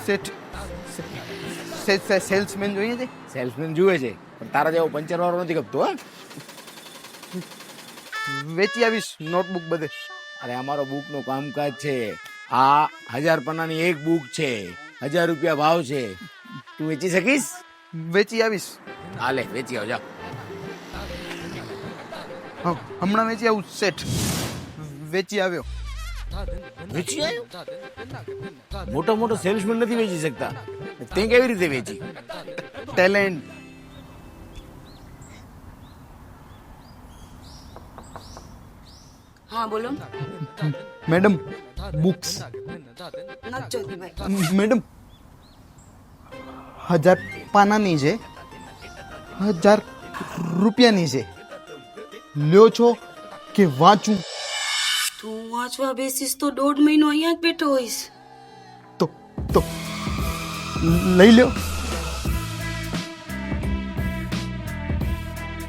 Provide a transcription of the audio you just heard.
સેઠ salesman જોઈએ છે? Salesman જુએ છે પણ તારા જેવો પંચર વાળો નથી ગપતો હા. વેચી આવીશ નોટબુક બધે. અરે અમારો બુક નું કામકાજ છે. આ 1000 પન્નાની એક બુક છે, 1000 રૂપિયા ભાવ છે. તું વેચી શકીશ? વેચી આવીશ. હાલે વેચી આવજા. હા, હમણાં વેચી આવું સેઠ. વેચી આવ્યો. વેચી આવ્યો? મોટો મોટો સેલ્સમેન નથી વેચી શકતા, તે કેવી રીતે વેચી? ટેલેન્ટ. હા બોલો. Madam books. નથી જોતી ભાઈ. મેડમ 1000 પાનાની છે, 1000 રૂપિયાની છે. લ્યો છો કે વાંચું? તું વાંચવા બેસીસ તો 1.5 મહિનો અહીંયા જ બેઠો હોઈશ. તો લઈ લ્યો.